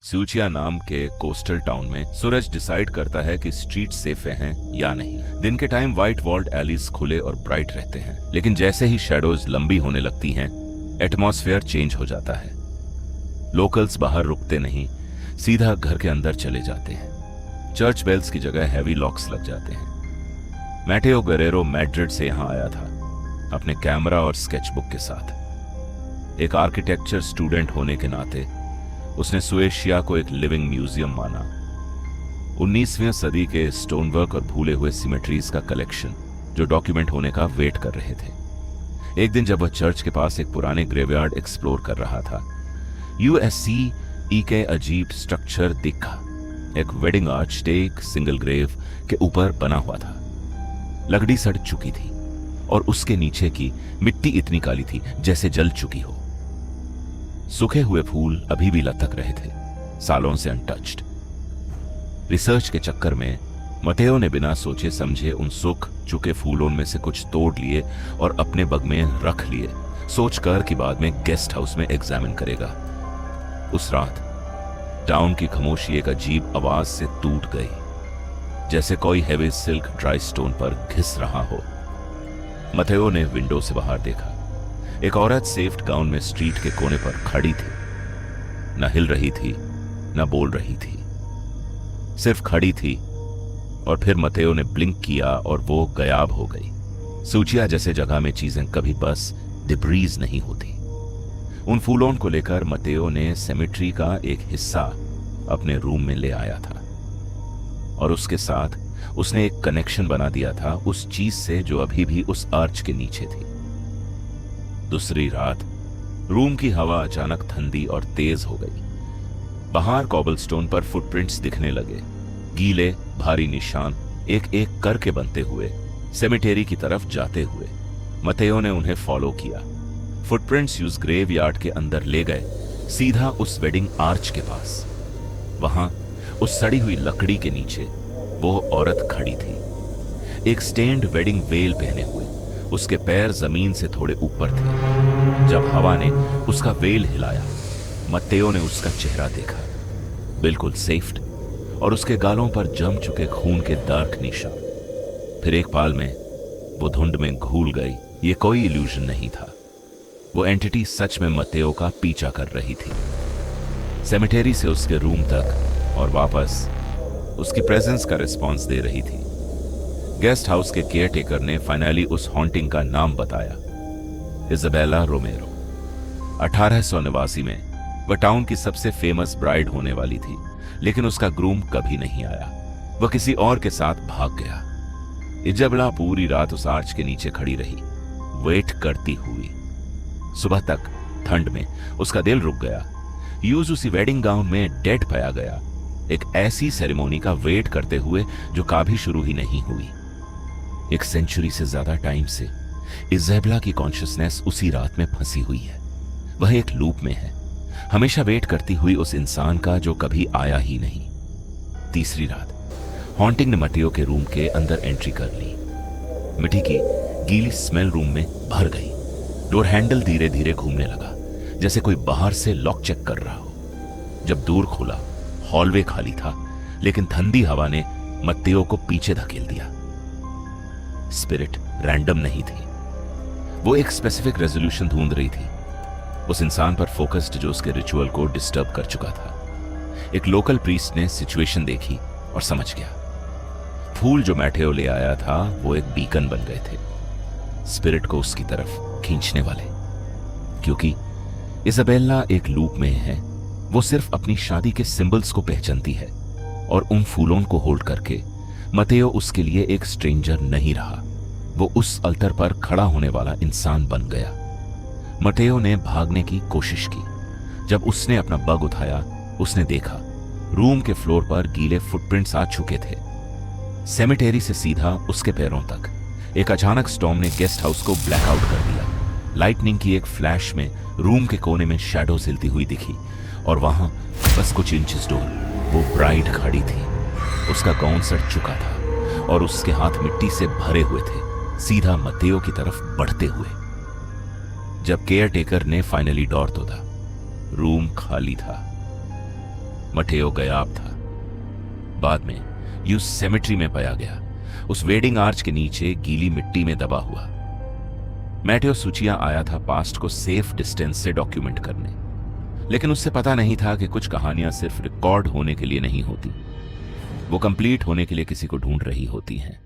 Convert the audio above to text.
सूचिया नाम के coastal town में सूरज डिसाइड करता है कि स्ट्रीट सेफ हैं या नहीं। दिन के टाइम व्हाइट वॉल्ड एलीज खुले और ब्राइट रहते हैं, लेकिन जैसे ही शैडोज लंबी होने लगती हैं, एटमॉस्फेयर चेंज हो जाता है। लोकल्स बाहर रुकते नहीं, सीधा घर के अंदर चले जाते हैं। चर्च बेल्स की जगह हैवी लॉक्स लग जाते हैं। मैटेओ गुएरेरो मैड्रिड से यहां आया था अपने कैमरा और स्केचबुक के साथ। एक आर्किटेक्चर स्टूडेंट होने के नाते उसने सुएशिया को एक लिविंग म्यूजियम माना। 19वीं सदी के स्टोनवर्क और भूले हुए सिमेट्रीज का कलेक्शन जो डॉक्यूमेंट होने का वेट कर रहे थे। एक दिन जब वह चर्च के पास एक पुराने ग्रेवयार्ड एक्सप्लोर कर रहा था, यूएससी के अजीब स्ट्रक्चर दिखा। एक वेडिंग आर्च एक सिंगल ग्रेव के ऊपर बना हुआ था। लकड़ी सड़ चुकी थी और उसके नीचे की मिट्टी इतनी काली थी जैसे जल चुकी हो। सूखे हुए फूल अभी भी लटक रहे थे, सालों से अनटच्ड। रिसर्च के चक्कर में मतेओ ने बिना सोचे समझे उन सूख चुके फूलों में से कुछ तोड़ लिए और अपने बग में रख लिए, सोचकर कि बाद में गेस्ट हाउस में एग्जामिन करेगा। उस रात टाउन की खामोशी एक अजीब आवाज से टूट गई, जैसे कोई हैवी सिल्क ड्राई स्टोन पर घिस रहा हो। मतेओ ने विंडो से बाहर देखा। एक औरत सेफ्ट गाउन में स्ट्रीट के कोने पर खड़ी थी। न हिल रही थी, न बोल रही थी, सिर्फ खड़ी थी। और फिर मतेओ ने ब्लिंक किया और वो गायब हो गई। सूचिया जैसे जगह में चीजें कभी बस डिब्रीज नहीं होती। उन फूलों को लेकर मतेओ ने सेमेट्री का एक हिस्सा अपने रूम में ले आया था और उसके साथ उसने एक कनेक्शन बना दिया था उस चीज से जो अभी भी उस आर्च के नीचे थी। दूसरी रात रूम की हवा अचानक ठंडी और तेज हो गई। बाहर कॉबलस्टोन पर फुटप्रिंट्स दिखने लगे, गीले भारी निशान एक एक करके बनते हुए सेमेटेरी की तरफ जाते हुए। मतेओ ने उन्हें फॉलो किया। फुटप्रिंट्स उस ग्रेवयार्ड के अंदर ले गए, सीधा उस वेडिंग आर्च के पास। वहां उस सड़ी हुई लकड़ी के नीचे वो औरत खड़ी थी, एक स्टेन्ड वेडिंग वेल पहने हुए। उसके पैर जमीन से थोड़े ऊपर थे। जब हवा ने उसका वेल हिलाया, मत्तेओ ने उसका चेहरा देखा, बिल्कुल सेफ्ट, और उसके गालों पर जम चुके खून के डार्क निशान। फिर एक पाल में वो धुंध में घुल गई। ये कोई इल्यूजन नहीं था, वो एंटिटी सच में मत्तेओ का पीछा कर रही थी। सेमेटेरी से उसके रूम तक और वापस उसकी प्रेजेंस का रिस्पॉन्स दे रही थी। गेस्ट हाउस के केयरटेकर ने फाइनली उस हॉन्टिंग का नाम बताया, इजाबेला रोमेरो। 1889 में वह टाउन की सबसे फेमस ब्राइड होने वाली थी, लेकिन उसका ग्रूम कभी नहीं आया। वह किसी और के साथ भाग गया। इजाबेला पूरी रात उस आर्च के नीचे खड़ी रही, वेट करती हुई। सुबह तक ठंड में उसका दिल रुक गया। यूज उसी वेडिंग गाउन में डेड पाया गया, एक ऐसी सेरेमोनी का वेट करते हुए जो कभी शुरू ही नहीं हुई। एक सेंचुरी से ज्यादा टाइम से इजाबेला की कॉन्शियसनेस उसी रात में फंसी हुई है। वह एक लूप में है, हमेशा वेट करती हुई उस इंसान का जो कभी आया ही नहीं। तीसरी रात हॉन्टिंग ने मतेओ के रूम के अंदर एंट्री कर ली। मिट्टी की गीली स्मेल रूम में भर गई। डोर हैंडल धीरे धीरे घूमने लगा, जैसे कोई बाहर से लॉक चेक कर रहा हो। जब दूर खोला, हॉलवे खाली था, लेकिन ठंडी हवा ने मत्तेओ को पीछे धकेल दिया। स्पिरिट रैंडम नहीं थी, वो एक स्पेसिफिक रेजोल्यूशन ढूंढ रही थी, उस इंसान पर फोकस्ड जो उसके रिचुअल को डिस्टर्ब कर चुका था। एक लोकल प्रीस्ट ने सिचुएशन देखी और समझ गया। फूल जो मैटेओ ले आया था वो एक बीकन बन गए थे, स्पिरिट को उसकी तरफ खींचने वाले। क्योंकि इजाबेला एक लूप में है, वो सिर्फ अपनी शादी के सिंबल्स को पहचानती है, और उन फूलों को होल्ड करके मतेओ उसके लिए एक स्ट्रेंजर नहीं रहा, वो उस अल्तर पर खड़ा होने वाला इंसान बन गया। मतेओ ने भागने की कोशिश की। जब उसने अपना बग उठाया, उसने देखा रूम के फ्लोर पर गीले फुटप्रिंट्स आ चुके थे, सेमेटेरी से सीधा उसके पैरों तक। एक अचानक स्टॉर्म ने गेस्ट हाउस को ब्लैकआउट कर दिया। लाइटनिंग की एक फ्लैश में रूम के कोने में शैडो हिलती हुई दिखी, और वहां बस कुछ इंचेस दूर वो ब्राइड खड़ी थी। उसका गाउन सड़ चुका था और उसके हाथ मिट्टी से भरे हुए थे, सीधा मतेओ की तरफ बढ़ते हुए। जब केयरटेकर ने फाइनली डोर तोड़ा, रूम खाली था। मटेओ गायब था। बाद में यूस सेमेट्री में पाया गया, उस वेडिंग आर्च के नीचे गीली मिट्टी में दबा हुआ। मैटेओ सुचिया आया था पास्ट को सेफ डिस्टेंस से डॉक्यूमेंट करने, लेकिन उससे पता नहीं था कि कुछ कहानियां सिर्फ रिकॉर्ड होने के लिए नहीं होती, वो कंप्लीट होने के लिए किसी को ढूंढ रही होती हैं।